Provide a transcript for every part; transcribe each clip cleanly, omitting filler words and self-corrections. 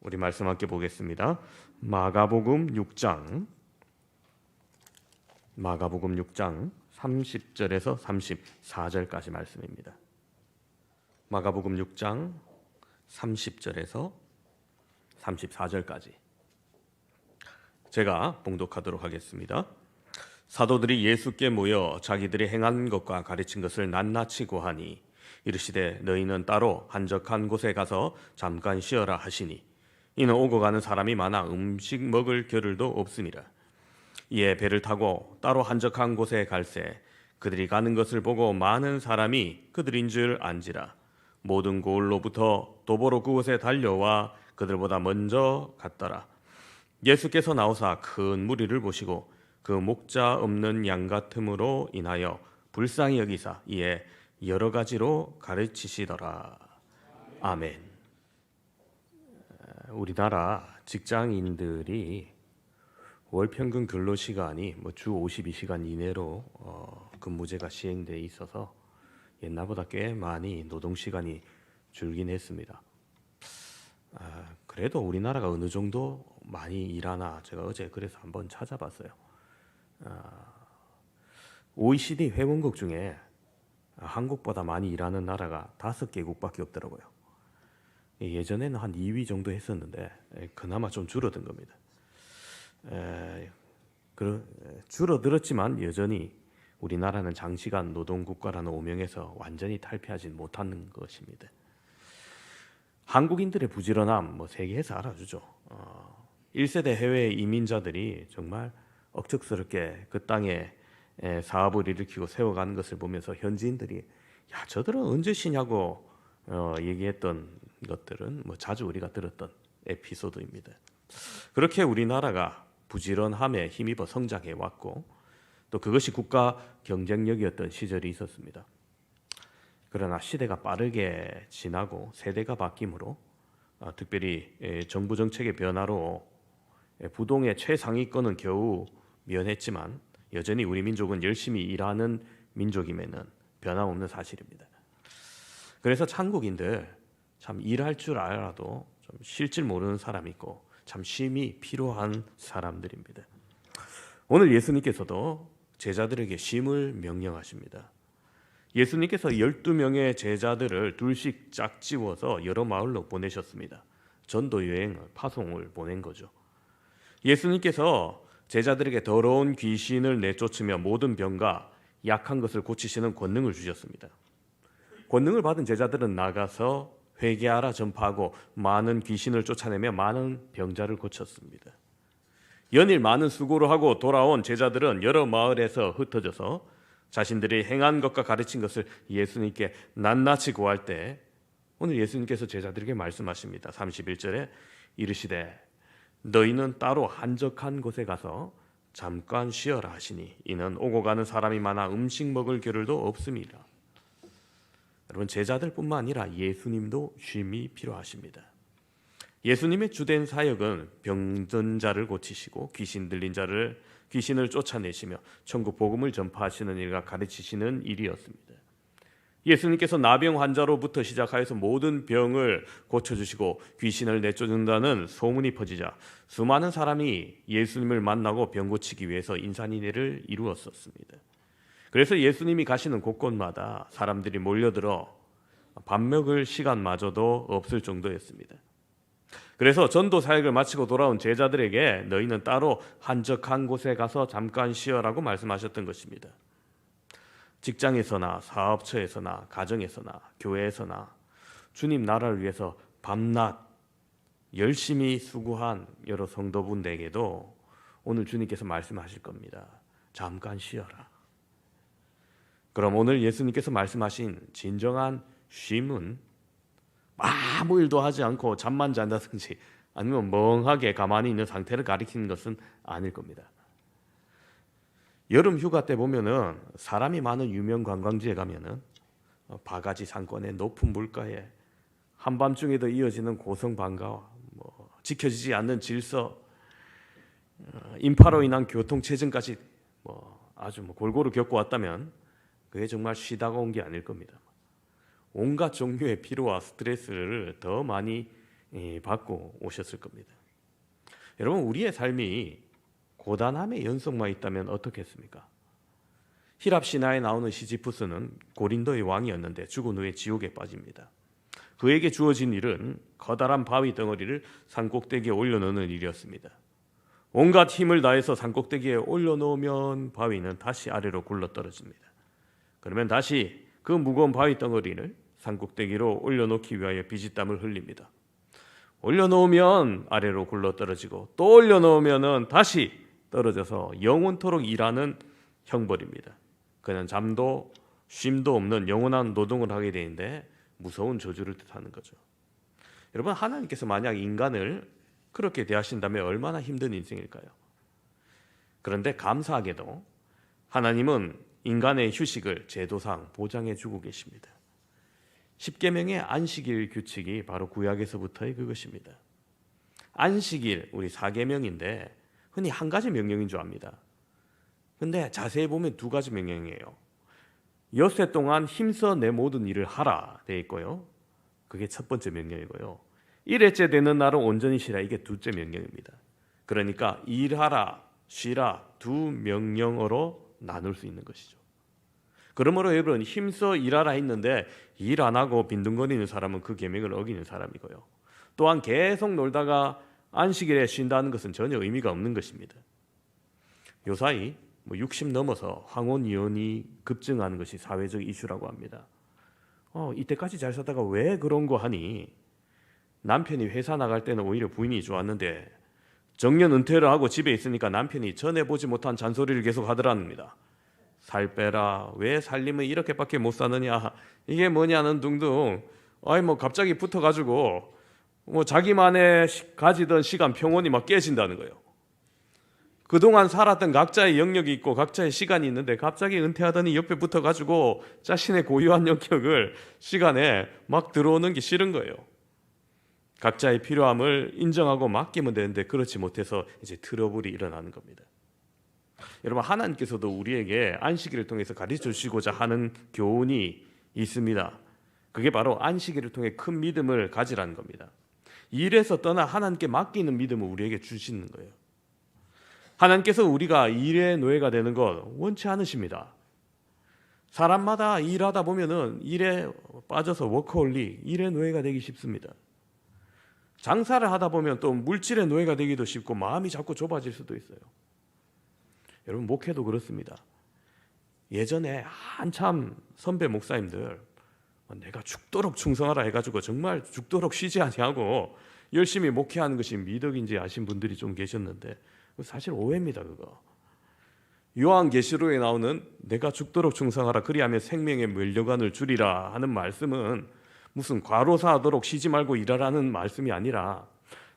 우리 말씀 함께 보겠습니다. 마가복음 6장 30절에서 34절까지 말씀입니다. 마가복음 6장 30절에서 34절까지 제가 봉독하도록 하겠습니다. 사도들이 예수께 모여 자기들이 행한 것과 가르친 것을 낱낱이 고하니 이르시되 너희는 따로 한적한 곳에 가서 잠깐 쉬어라 하시니 이는 오고 가는 사람이 많아 음식 먹을 겨를도 없음이라. 이에 배를 타고 따로 한적한 곳에 갈새 그들이 가는 것을 보고 많은 사람이 그들인 줄 안지라. 모든 고을로부터 도보로 그곳에 달려와 그들보다 먼저 갔더라. 예수께서 나오사 큰 무리를 보시고 그 목자 없는 양 같음으로 인하여 불쌍히 여기사 이에 여러 가지로 가르치시더라. 아멘. 우리나라 직장인들이 월 평균 근로 시간이 주 52시간 이내로 근무제가 시행돼 있어서 옛날보다 꽤 많이 노동 시간이 줄긴 했습니다. 그래도 우리나라가 어느 정도 많이 일하나 제가 어제 그래서 한번 찾아봤어요. OECD 회원국 중에 한국보다 많이 일하는 나라가 5개국밖에 없더라고요. 예전에는 한 2위 정도 했었는데 그나마 좀 줄어든 겁니다. 줄어들었지만 여전히 우리나라는 장시간 노동국가라는 오명에서 완전히 탈피하지 못하는 것입니다. 한국인들의 부지런함 세계에서 알아주죠. 1세대 해외 이민자들이 정말 억척스럽게 그 땅에 사업을 일으키고 세워가는 것을 보면서 현지인들이 야 저들은 언제 쉬냐고 얘기했던 것들은 자주 우리가 들었던 에피소드입니다. 그렇게 우리나라가 부지런함에 힘입어 성장해 왔고 또 그것이 국가 경쟁력이었던 시절이 있었습니다. 그러나 시대가 빠르게 지나고 세대가 바뀜으로 특별히 정부 정책의 변화로 부동의 최상위권은 겨우 면했지만 여전히 우리 민족은 열심히 일하는 민족임에는 변함없는 사실입니다. 그래서 한국인들 참 일할 줄 알아도 좀 쉴 줄 모르는 사람이 있고 참 쉼이 필요한 사람들입니다. 오늘 예수님께서도 제자들에게 쉼을 명령하십니다. 예수님께서 12명의 제자들을 둘씩 짝지워서 여러 마을로 보내셨습니다. 전도 여행, 파송을 보낸 거죠. 예수님께서 제자들에게 더러운 귀신을 내쫓으며 모든 병과 약한 것을 고치시는 권능을 주셨습니다. 권능을 받은 제자들은 나가서 회개하라 전파하고 많은 귀신을 쫓아내며 많은 병자를 고쳤습니다. 연일 많은 수고를 하고 돌아온 제자들은 여러 마을에서 흩어져서 자신들이 행한 것과 가르친 것을 예수님께 낱낱이 고할 때 오늘 예수님께서 제자들에게 말씀하십니다. 31절에 이르시되 너희는 따로 한적한 곳에 가서 잠깐 쉬어라 하시니 이는 오고 가는 사람이 많아 음식 먹을 겨를도 없음이라. 여러분 제자들뿐만 아니라 예수님도 쉼이 필요하십니다. 예수님의 주된 사역은 병든 자를 고치시고 귀신 들린 자를 귀신을 쫓아내시며 천국 복음을 전파하시는 일과 가르치시는 일이었습니다. 예수님께서 나병 환자로부터 시작하여서 모든 병을 고쳐주시고 귀신을 내쫓는다는 소문이 퍼지자 수많은 사람이 예수님을 만나고 병 고치기 위해서 인산인해를 이루었었습니다. 그래서 예수님이 가시는 곳곳마다 사람들이 몰려들어 밥 먹을 시간마저도 없을 정도였습니다. 그래서 전도 사역을 마치고 돌아온 제자들에게 너희는 따로 한적한 곳에 가서 잠깐 쉬어라고 말씀하셨던 것입니다. 직장에서나 사업처에서나 가정에서나 교회에서나 주님 나라를 위해서 밤낮 열심히 수고한 여러 성도분들에게도 오늘 주님께서 말씀하실 겁니다. 잠깐 쉬어라. 그럼 오늘 예수님께서 말씀하신 진정한 쉼은 아무 일도 하지 않고 잠만 잔다든지 아니면 멍하게 가만히 있는 상태를 가리키는 것은 아닐 겁니다. 여름 휴가 때 보면은 사람이 많은 유명 관광지에 가면은 바가지 상권의 높은 물가에 한밤중에도 이어지는 고성방가와 지켜지지 않는 질서, 인파로 인한 교통체증까지 아주 골고루 겪고 왔다면 그게 정말 쉬다가 온 게 아닐 겁니다. 온갖 종류의 피로와 스트레스를 더 많이 받고 오셨을 겁니다. 여러분, 우리의 삶이 고단함의 연속만 있다면 어떻겠습니까? 히랍 신화에 나오는 시지푸스는 고린도의 왕이었는데 죽은 후에 지옥에 빠집니다. 그에게 주어진 일은 커다란 바위 덩어리를 산꼭대기에 올려놓는 일이었습니다. 온갖 힘을 다해서 산꼭대기에 올려놓으면 바위는 다시 아래로 굴러떨어집니다. 그러면 다시 그 무거운 바위 덩어리를 산꼭대기로 올려놓기 위하여 비지땀을 흘립니다. 올려놓으면 아래로 굴러떨어지고 또 올려놓으면 다시 떨어져서 영원토록 일하는 형벌입니다. 그는 잠도 쉼도 없는 영원한 노동을 하게 되는데 무서운 저주를 뜻하는 거죠. 여러분, 하나님께서 만약 인간을 그렇게 대하신다면 얼마나 힘든 인생일까요? 그런데 감사하게도 하나님은 인간의 휴식을 제도상 보장해 주고 계십니다. 십계명의 안식일 규칙이 바로 구약에서부터의 그것입니다. 안식일, 우리 사계명인데 흔히 한 가지 명령인 줄 압니다. 근데 자세히 보면 두 가지 명령이에요. 엿새 동안 힘써 내 모든 일을 하라 돼 있고요. 그게 첫 번째 명령이고요. 일회째 되는 날은 온전히 쉬라, 이게 둘째 명령입니다. 그러니까 일하라, 쉬라 두 명령어로 나눌 수 있는 것이죠. 그러므로 여러분, 힘써 일하라 했는데 일 안 하고 빈둥거리는 사람은 그 계명을 어기는 사람이고요. 또한 계속 놀다가 안식일에 쉰다는 것은 전혀 의미가 없는 것입니다. 요사이 60 넘어서 황혼 이혼이 급증하는 것이 사회적 이슈라고 합니다. 이때까지 잘 살다가 왜 그런 거 하니? 남편이 회사 나갈 때는 오히려 부인이 좋았는데 정년 은퇴를 하고 집에 있으니까 남편이 전해보지 못한 잔소리를 계속 하더랍니다. 살 빼라, 왜 살림은 이렇게밖에 못 사느냐, 이게 뭐냐는 둥둥. 갑자기 붙어가지고 자기만의 가지던 시간 평온이 막 깨진다는 거예요. 그동안 살았던 각자의 영역이 있고 각자의 시간이 있는데 갑자기 은퇴하더니 옆에 붙어가지고 자신의 고유한 영역을 시간에 막 들어오는 게 싫은 거예요. 각자의 필요함을 인정하고 맡기면 되는데 그렇지 못해서 이제 트러블이 일어나는 겁니다. 여러분, 하나님께서도 우리에게 안식일을 통해서 가르쳐 주시고자 하는 교훈이 있습니다. 그게 바로 안식일을 통해 큰 믿음을 가지라는 겁니다. 일에서 떠나 하나님께 맡기는 믿음을 우리에게 주시는 거예요. 하나님께서 우리가 일의 노예가 되는 것 원치 않으십니다. 사람마다 일하다 보면은 일에 빠져서 워커홀릭, 일의 노예가 되기 쉽습니다. 장사를 하다 보면 또 물질의 노예가 되기도 쉽고 마음이 자꾸 좁아질 수도 있어요. 여러분, 목회도 그렇습니다. 예전에 한참 선배 목사님들 내가 죽도록 충성하라 해가지고 정말 죽도록 쉬지 아니하고 열심히 목회하는 것이 미덕인지 아신 분들이 좀 계셨는데 사실 오해입니다. 그거. 요한계시록에 나오는 내가 죽도록 충성하라 그리하면 생명의 면류관을 주리라 하는 말씀은 무슨 과로사하도록 쉬지 말고 일하라는 말씀이 아니라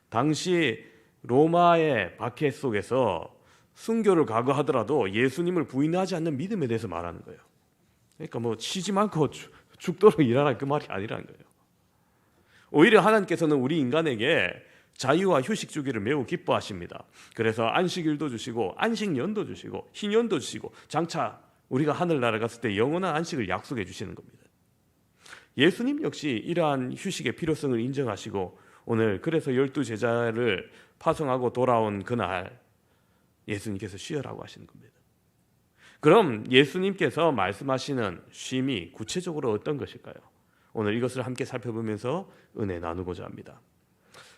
당시 로마의 박해 속에서 순교를 각오하더라도 예수님을 부인하지 않는 믿음에 대해서 말하는 거예요. 그러니까 쉬지 말고 죽도록 일하라 그 말이 아니라는 거예요. 오히려 하나님께서는 우리 인간에게 자유와 휴식 주기를 매우 기뻐하십니다. 그래서 안식일도 주시고 안식년도 주시고 희년도 주시고 장차 우리가 하늘나라 갔을 때 영원한 안식을 약속해 주시는 겁니다. 예수님 역시 이러한 휴식의 필요성을 인정하시고 오늘 그래서 12제자를 파송하고 돌아온 그날 예수님께서 쉬어라고 하시는 겁니다. 그럼 예수님께서 말씀하시는 쉼이 구체적으로 어떤 것일까요? 오늘 이것을 함께 살펴보면서 은혜 나누고자 합니다.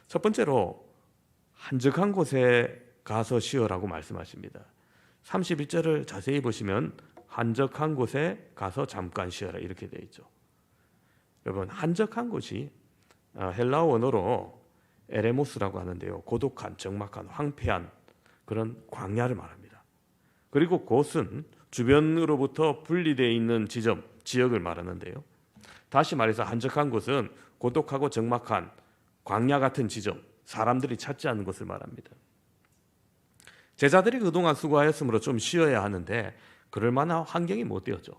첫 번째로 한적한 곳에 가서 쉬어라고 말씀하십니다. 31절을 자세히 보시면 한적한 곳에 가서 잠깐 쉬어라 이렇게 되어 있죠. 여러분, 한적한 곳이 헬라어 원어로 에레모스라고 하는데요, 고독한, 적막한, 황폐한 그런 광야를 말합니다. 그리고 곳은 주변으로부터 분리되어 있는 지역을 말하는데요, 다시 말해서 한적한 곳은 고독하고 적막한 광야 같은 지점, 사람들이 찾지 않는 것을 말합니다. 제자들이 그동안 수고하였으므로 좀 쉬어야 하는데 그럴 만한 환경이 못 되었죠.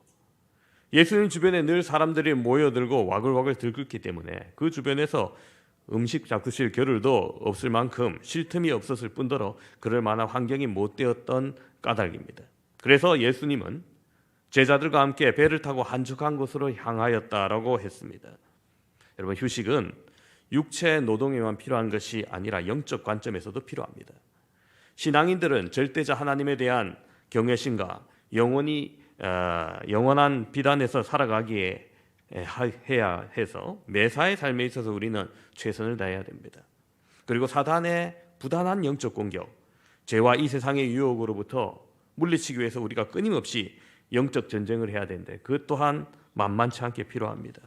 예수님 주변에 늘 사람들이 모여들고 와글와글 들끓기 때문에 그 주변에서 음식 잡수실 겨를도 없을 만큼 쉴 틈이 없었을 뿐더러 그럴 만한 환경이 못 되었던 까닭입니다. 그래서 예수님은 제자들과 함께 배를 타고 한적한 곳으로 향하였다라고 했습니다. 여러분, 휴식은 육체 노동에만 필요한 것이 아니라 영적 관점에서도 필요합니다. 신앙인들은 절대자 하나님에 대한 경외심과 영원한 비단에서 살아가기에 해야 해서 매사의 삶에 있어서 우리는 최선을 다해야 됩니다. 그리고 사단의 부단한 영적 공격, 죄와 이 세상의 유혹으로부터 물리치기 위해서 우리가 끊임없이 영적 전쟁을 해야 되는데 그 또한 만만치 않게 필요합니다.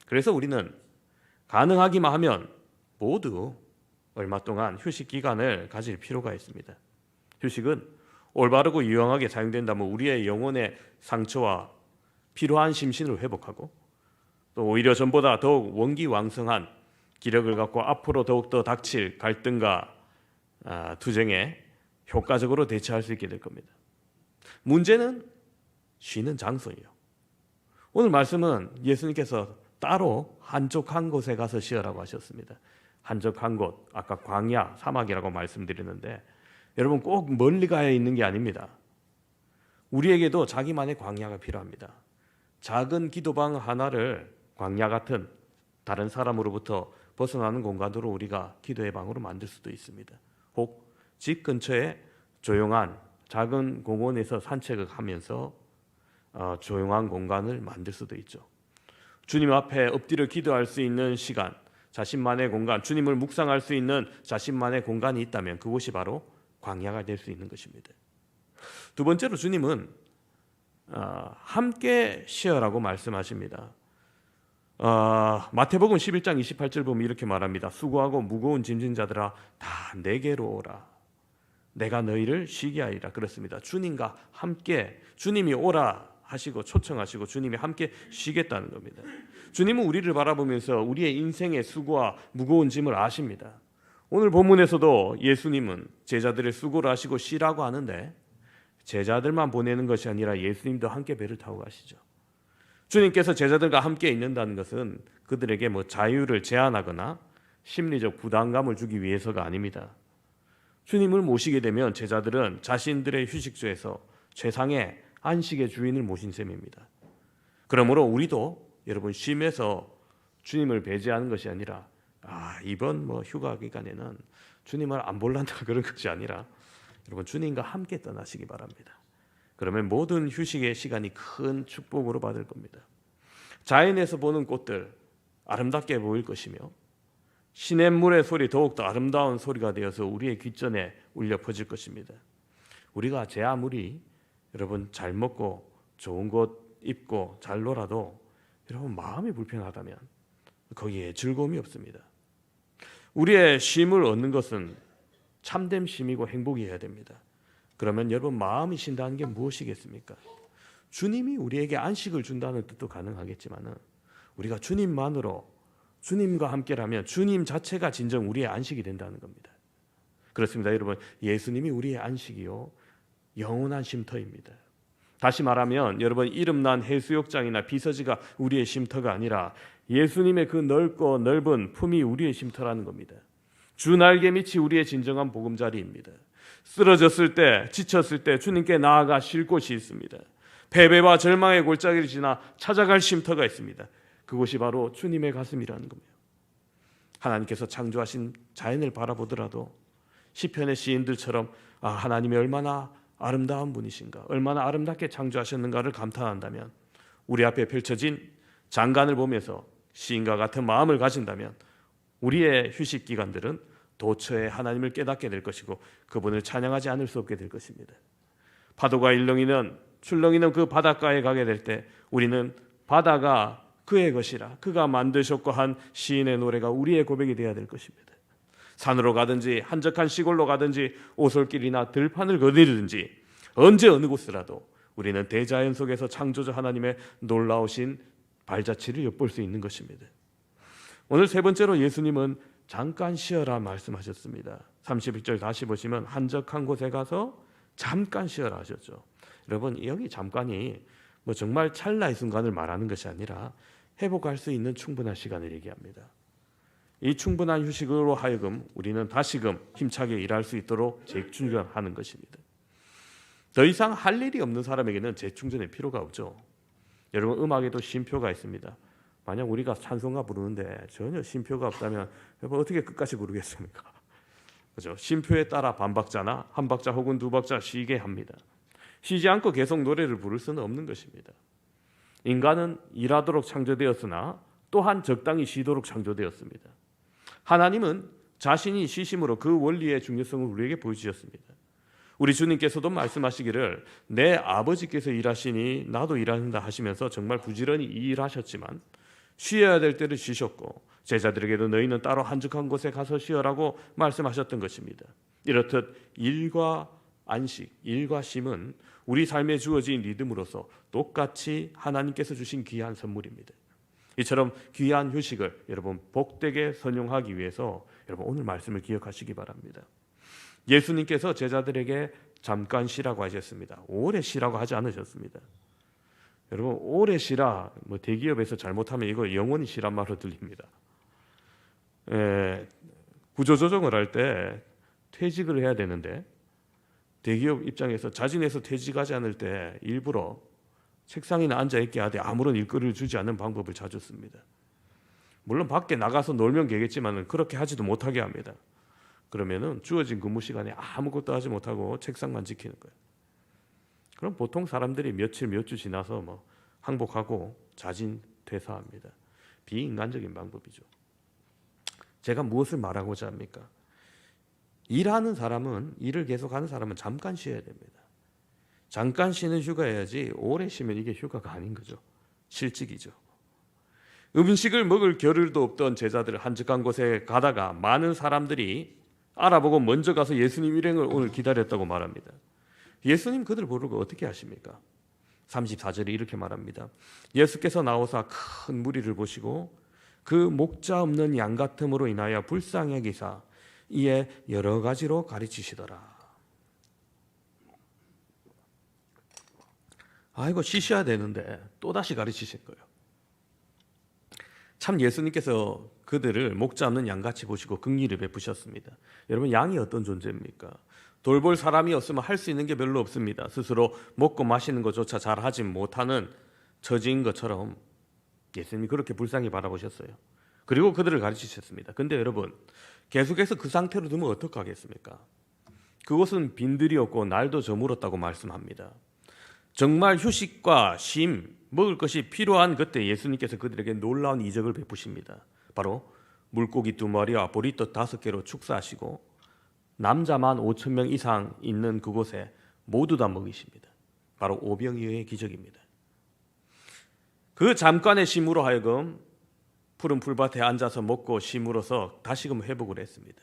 그래서 우리는 가능하기만 하면 모두 얼마 동안 휴식 기간을 가질 필요가 있습니다. 휴식은 올바르고 유용하게 사용된다면 우리의 영혼의 상처와 필요한 심신을 회복하고 또 오히려 전보다 더욱 원기왕성한 기력을 갖고 앞으로 더욱더 닥칠 갈등과 투쟁에 효과적으로 대처할 수 있게 될 겁니다. 문제는 쉬는 장소예요. 오늘 말씀은 예수님께서 따로 한적한 곳에 가서 쉬어라고 하셨습니다. 한적한 곳, 아까 광야, 사막이라고 말씀드렸는데 여러분 꼭 멀리 가야 있는 게 아닙니다. 우리에게도 자기만의 광야가 필요합니다. 작은 기도방 하나를 광야 같은 다른 사람으로부터 벗어나는 공간으로 우리가 기도의 방으로 만들 수도 있습니다. 혹 집 근처에 조용한 작은 공원에서 산책을 하면서 조용한 공간을 만들 수도 있죠. 주님 앞에 엎드려 기도할 수 있는 시간, 자신만의 공간, 주님을 묵상할 수 있는 자신만의 공간이 있다면 그곳이 바로 광야가 될 수 있는 것입니다. 두 번째로 주님은 함께 쉬어라고 말씀하십니다. 마태복음 11장 28절 보면 이렇게 말합니다. 수고하고 무거운 짐진 자들아 다 내게로 오라. 내가 너희를 쉬게 하리라. 그렇습니다. 주님과 함께 주님이 오라 하시고 초청하시고 주님이 함께 쉬겠다는 겁니다. 주님은 우리를 바라보면서 우리의 인생의 수고와 무거운 짐을 아십니다. 오늘 본문에서도 예수님은 제자들의 수고를 하시고 쉬라고 하는데 제자들만 보내는 것이 아니라 예수님도 함께 배를 타고 가시죠. 주님께서 제자들과 함께 있는다는 것은 그들에게 자유를 제한하거나 심리적 부담감을 주기 위해서가 아닙니다. 주님을 모시게 되면 제자들은 자신들의 휴식소에서 최상의 안식의 주인을 모신 셈입니다. 그러므로 우리도 여러분 쉼에서 주님을 배제하는 것이 아니라 이번 휴가 기간에는 주님을 안 볼란다 그런 것이 아니라 여러분 주님과 함께 떠나시기 바랍니다. 그러면 모든 휴식의 시간이 큰 축복으로 받을 겁니다. 자연에서 보는 꽃들 아름답게 보일 것이며 시냇물의 소리 더욱더 아름다운 소리가 되어서 우리의 귓전에 울려 퍼질 것입니다. 우리가 제 아무리 여러분 잘 먹고 좋은 곳 입고 잘 놀아도 여러분 마음이 불편하다면 거기에 즐거움이 없습니다. 우리의 쉼을 얻는 것은 참된 쉼이고 행복이어야 됩니다. 그러면 여러분 마음이 쉰다는 게 무엇이겠습니까? 주님이 우리에게 안식을 준다는 뜻도 가능하겠지만 우리가 주님만으로 주님과 함께라면 주님 자체가 진정 우리의 안식이 된다는 겁니다. 그렇습니다. 여러분 예수님이 우리의 안식이요 영원한 쉼터입니다. 다시 말하면 여러분 이름난 해수욕장이나 비서지가 우리의 쉼터가 아니라 예수님의 그 넓고 넓은 품이 우리의 쉼터라는 겁니다. 주 날개 밑이 우리의 진정한 보금자리입니다. 쓰러졌을 때 지쳤을 때 주님께 나아가 쉴 곳이 있습니다. 패배와 절망의 골짜기를 지나 찾아갈 쉼터가 있습니다. 그곳이 바로 주님의 가슴이라는 겁니다. 하나님께서 창조하신 자연을 바라보더라도 시편의 시인들처럼 하나님이 얼마나 아름다운 분이신가, 얼마나 아름답게 창조하셨는가를 감탄한다면 우리 앞에 펼쳐진 장관을 보면서 시인과 같은 마음을 가진다면 우리의 휴식 기간들은 도처에 하나님을 깨닫게 될 것이고 그분을 찬양하지 않을 수 없게 될 것입니다. 파도가 일렁이는 출렁이는 그 바닷가에 가게 될 때 우리는 바다가 그의 것이라 그가 만드셨고 한 시인의 노래가 우리의 고백이 되어야 될 것입니다. 산으로 가든지 한적한 시골로 가든지 오솔길이나 들판을 거닐든지 언제 어느 곳이라도 우리는 대자연 속에서 창조주 하나님의 놀라우신 발자취를 엿볼 수 있는 것입니다. 오늘 세 번째로 예수님은 잠깐 쉬어라 말씀하셨습니다. 31절 다시 보시면 한적한 곳에 가서 잠깐 쉬어라 하셨죠. 여러분 여기 잠깐이 정말 찰나의 순간을 말하는 것이 아니라 회복할 수 있는 충분한 시간을 얘기합니다. 이 충분한 휴식으로 하여금 우리는 다시금 힘차게 일할 수 있도록 재충전하는 것입니다. 더 이상 할 일이 없는 사람에게는 재충전의 필요가 없죠. 여러분 음악에도 쉼표가 있습니다. 만약 우리가 찬송가 부르는데 전혀 쉼표가 없다면 여러분 어떻게 끝까지 부르겠습니까? 그죠? 쉼표에 따라 반박자나 한 박자 혹은 두 박자 쉬게 합니다. 쉬지 않고 계속 노래를 부를 수는 없는 것입니다. 인간은 일하도록 창조되었으나 또한 적당히 쉬도록 창조되었습니다. 하나님은 자신이 쉬심으로 그 원리의 중요성을 우리에게 보여주셨습니다. 우리 주님께서도 말씀하시기를 내 아버지께서 일하시니 나도 일한다 하시면서 정말 부지런히 일하셨지만 쉬어야 될 때를 쉬셨고 제자들에게도 너희는 따로 한적한 곳에 가서 쉬어라고 말씀하셨던 것입니다. 이렇듯 일과 안식, 일과 쉼은 우리 삶에 주어진 리듬으로서 똑같이 하나님께서 주신 귀한 선물입니다. 이처럼 귀한 휴식을 여러분 복되게 선용하기 위해서 여러분 오늘 말씀을 기억하시기 바랍니다. 예수님께서 제자들에게 잠깐 쉬라고 하셨습니다. 오래 쉬라고 하지 않으셨습니다. 여러분 오래 쉬라 대기업에서 잘못하면 이거 영원히 쉬란 말로 들립니다. 구조조정을 할 때 퇴직을 해야 되는데 대기업 입장에서 자진해서 퇴직하지 않을 때 일부러 책상에나 앉아있게 하되 아무런 일거리를 주지 않는 방법을 자주 씁니다. 물론 밖에 나가서 놀면 되겠지만 그렇게 하지도 못하게 합니다. 그러면은 주어진 근무 시간에 아무것도 하지 못하고 책상만 지키는 거예요. 그럼 보통 사람들이 며칠 몇 주 지나서 항복하고 자진 퇴사합니다. 비인간적인 방법이죠. 제가 무엇을 말하고자 합니까? 일하는 사람은 일을 계속하는 사람은 잠깐 쉬어야 됩니다. 잠깐 쉬는 휴가여야지 오래 쉬면 이게 휴가가 아닌 거죠. 실직이죠. 음식을 먹을 겨를도 없던 제자들 한적한 곳에 가다가 많은 사람들이 알아보고 먼저 가서 예수님 일행을 오늘 기다렸다고 말합니다. 예수님 그들 부르고 어떻게 하십니까? 34절에 이렇게 말합니다. 예수께서 나오사 큰 무리를 보시고 그 목자 없는 양 같음으로 인하여 불쌍히 여기사 이에 여러 가지로 가르치시더라. 아이고 쉬셔야 되는데 또다시 가르치신 거예요. 참 예수님께서 그들을 목자 없는 양같이 보시고 긍휼을 베푸셨습니다. 여러분 양이 어떤 존재입니까? 돌볼 사람이 없으면 할 수 있는 게 별로 없습니다. 스스로 먹고 마시는 것조차 잘 하지 못하는 처지인 것처럼 예수님이 그렇게 불쌍히 바라보셨어요. 그리고 그들을 가르치셨습니다. 근데 여러분 계속해서 그 상태로 두면 어떡하겠습니까? 그곳은 빈들이었고 날도 저물었다고 말씀합니다. 정말 휴식과 쉼, 먹을 것이 필요한 그때 예수님께서 그들에게 놀라운 이적을 베푸십니다. 바로 물고기 2마리와 보리떡 5개로 축사하시고 남자만 5,000명 이상 있는 그곳에 모두 다 먹이십니다. 바로 오병이어의 기적입니다. 그 잠깐의 쉼으로 하여금 푸른 풀밭에 앉아서 먹고 쉼으로써 다시금 회복을 했습니다.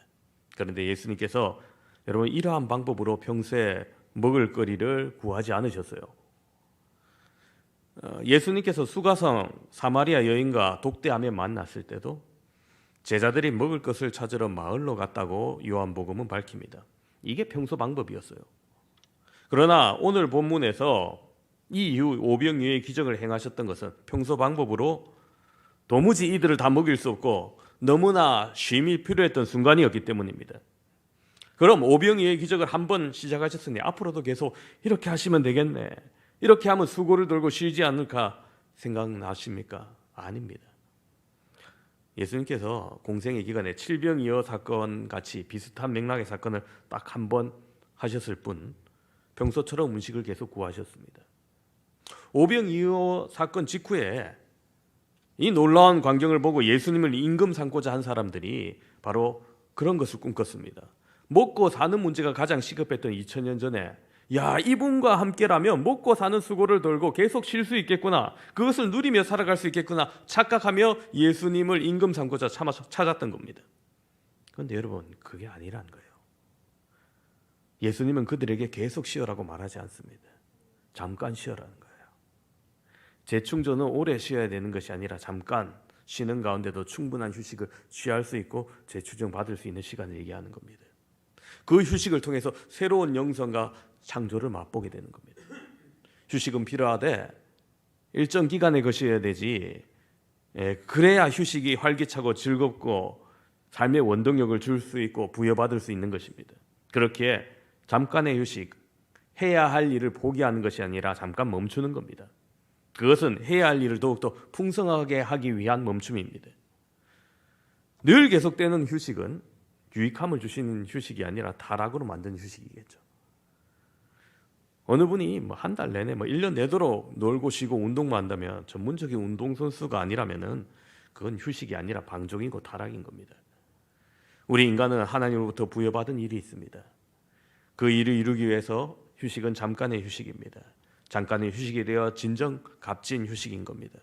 그런데 예수님께서 여러분 이러한 방법으로 평소에 먹을 거리를 구하지 않으셨어요. 예수님께서 수가성 사마리아 여인과 독대함에 만났을 때도 제자들이 먹을 것을 찾으러 마을로 갔다고 요한복음은 밝힙니다. 이게 평소 방법이었어요. 그러나 오늘 본문에서 이 이후 오병이어의 기적을 행하셨던 것은 평소 방법으로 도무지 이들을 다 먹일 수 없고 너무나 쉼이 필요했던 순간이었기 때문입니다. 그럼 오병이어의 기적을 한번 시작하셨으니 앞으로도 계속 이렇게 하시면 되겠네. 이렇게 하면 수고를 돌고 쉬지 않을까 생각나십니까? 아닙니다. 예수님께서 공생의 기간에 칠병이어 사건 같이 비슷한 맥락의 사건을 딱 한 번 하셨을 뿐 평소처럼 음식을 계속 구하셨습니다. 오병이어 사건 직후에 이 놀라운 광경을 보고 예수님을 임금 삼고자 한 사람들이 바로 그런 것을 꿈꿨습니다. 먹고 사는 문제가 가장 시급했던 2000년 전에 야 이분과 함께라면 먹고 사는 수고를 덜고 계속 쉴 수 있겠구나, 그것을 누리며 살아갈 수 있겠구나 착각하며 예수님을 임금 삼고자 찾았던 겁니다. 그런데 여러분 그게 아니란 거예요. 예수님은 그들에게 계속 쉬어라고 말하지 않습니다. 잠깐 쉬어라는 거예요. 재충전은 오래 쉬어야 되는 것이 아니라 잠깐 쉬는 가운데도 충분한 휴식을 취할 수 있고 재충전 받을 수 있는 시간을 얘기하는 겁니다. 그 휴식을 통해서 새로운 영성과 창조를 맛보게 되는 겁니다. 휴식은 필요하되 일정 기간의 것이어야 되지 그래야 휴식이 활기차고 즐겁고 삶의 원동력을 줄 수 있고 부여받을 수 있는 것입니다. 그렇기에 잠깐의 휴식, 해야 할 일을 포기하는 것이 아니라 잠깐 멈추는 겁니다. 그것은 해야 할 일을 더욱더 풍성하게 하기 위한 멈춤입니다. 늘 계속되는 휴식은 유익함을 주시는 휴식이 아니라 타락으로 만든 휴식이겠죠. 어느 분이 한 달 내내 1년 내도록 놀고 쉬고 운동만 한다면 전문적인 운동선수가 아니라면은 그건 휴식이 아니라 방종이고 타락인 겁니다. 우리 인간은 하나님으로부터 부여받은 일이 있습니다. 그 일을 이루기 위해서 휴식은 잠깐의 휴식입니다. 잠깐의 휴식이 되어 진정 값진 휴식인 겁니다.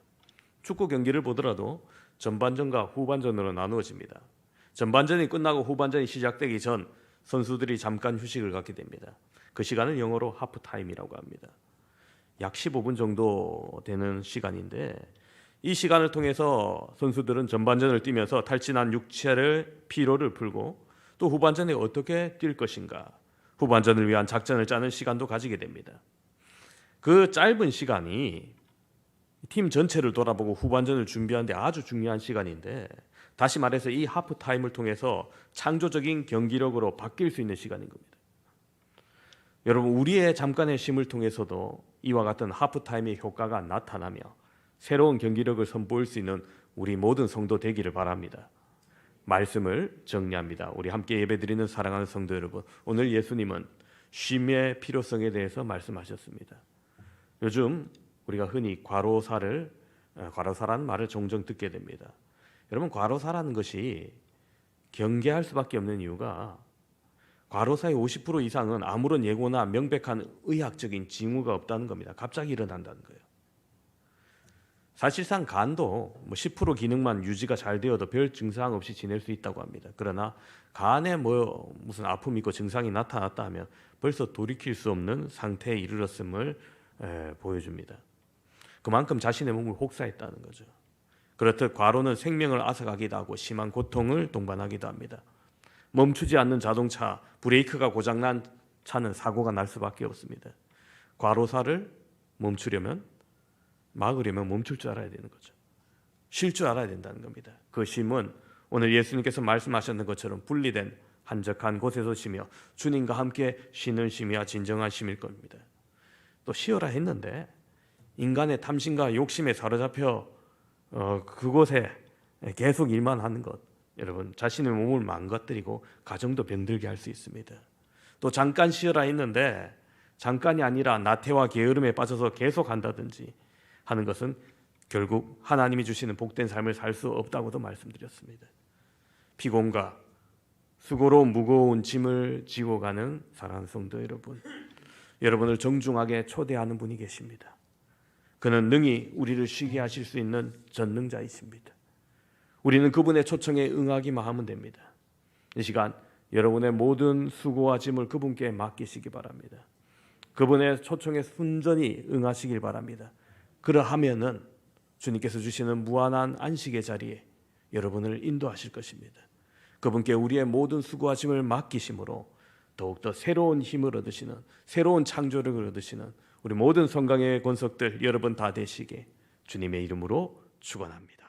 축구 경기를 보더라도 전반전과 후반전으로 나누어집니다. 전반전이 끝나고 후반전이 시작되기 전 선수들이 잠깐 휴식을 갖게 됩니다. 그 시간을 영어로 하프타임이라고 합니다. 약 15분 정도 되는 시간인데 이 시간을 통해서 선수들은 전반전을 뛰면서 탈진한 육체를 피로를 풀고 또 후반전에 어떻게 뛸 것인가, 후반전을 위한 작전을 짜는 시간도 가지게 됩니다. 그 짧은 시간이 팀 전체를 돌아보고 후반전을 준비하는데 아주 중요한 시간인데, 다시 말해서 이 하프타임을 통해서 창조적인 경기력으로 바뀔 수 있는 시간인 겁니다. 여러분, 우리의 잠깐의 쉼을 통해서도 이와 같은 하프타임의 효과가 나타나며 새로운 경기력을 선보일 수 있는 우리 모든 성도 되기를 바랍니다. 말씀을 정리합니다. 우리 함께 예배드리는 사랑하는 성도 여러분, 오늘 예수님은 쉼의 필요성에 대해서 말씀하셨습니다. 요즘 우리가 흔히 과로사라는 말을 종종 듣게 됩니다. 여러분, 과로사라는 것이 경계할 수밖에 없는 이유가 과로사의 50% 이상은 아무런 예고나 명백한 의학적인 징후가 없다는 겁니다. 갑자기 일어난다는 거예요. 사실상 간도 10% 기능만 유지가 잘 되어도 별 증상 없이 지낼 수 있다고 합니다. 그러나 간에 무슨 아픔이 있고 증상이 나타났다 하면 벌써 돌이킬 수 없는 상태에 이르렀음을 보여줍니다. 그만큼 자신의 몸을 혹사했다는 거죠. 그렇듯 과로는 생명을 앗아가기도 하고 심한 고통을 동반하기도 합니다. 멈추지 않는 자동차, 브레이크가 고장난 차는 사고가 날 수밖에 없습니다. 과로사를 막으려면 멈출 줄 알아야 되는 거죠. 쉴 줄 알아야 된다는 겁니다. 그 쉼은 오늘 예수님께서 말씀하셨는 것처럼 분리된 한적한 곳에서 쉬며 주님과 함께 쉬는 쉼이야 진정한 쉼일 겁니다. 또 쉬어라 했는데 인간의 탐심과 욕심에 사로잡혀 그곳에 계속 일만 하는 것, 여러분, 자신의 몸을 망가뜨리고 가정도 병들게 할 수 있습니다. 또 잠깐 쉬어라 했는데 잠깐이 아니라 나태와 게으름에 빠져서 계속 한다든지 하는 것은 결국 하나님이 주시는 복된 삶을 살 수 없다고도 말씀드렸습니다. 피곤과 수고로 무거운 짐을 지고 가는 사랑하는 성도 여러분, 여러분을 정중하게 초대하는 분이 계십니다. 그는 능히 우리를 쉬게 하실 수 있는 전능자이십니다. 우리는 그분의 초청에 응하기만 하면 됩니다. 이 시간 여러분의 모든 수고와 짐을 그분께 맡기시기 바랍니다. 그분의 초청에 순전히 응하시길 바랍니다. 그러하면은 주님께서 주시는 무한한 안식의 자리에 여러분을 인도하실 것입니다. 그분께 우리의 모든 수고와 짐을 맡기심으로 더욱더 새로운 힘을 얻으시는, 새로운 창조력을 얻으시는 우리 모든 성강의 권속들 여러분 다 되시게 주님의 이름으로 축원합니다.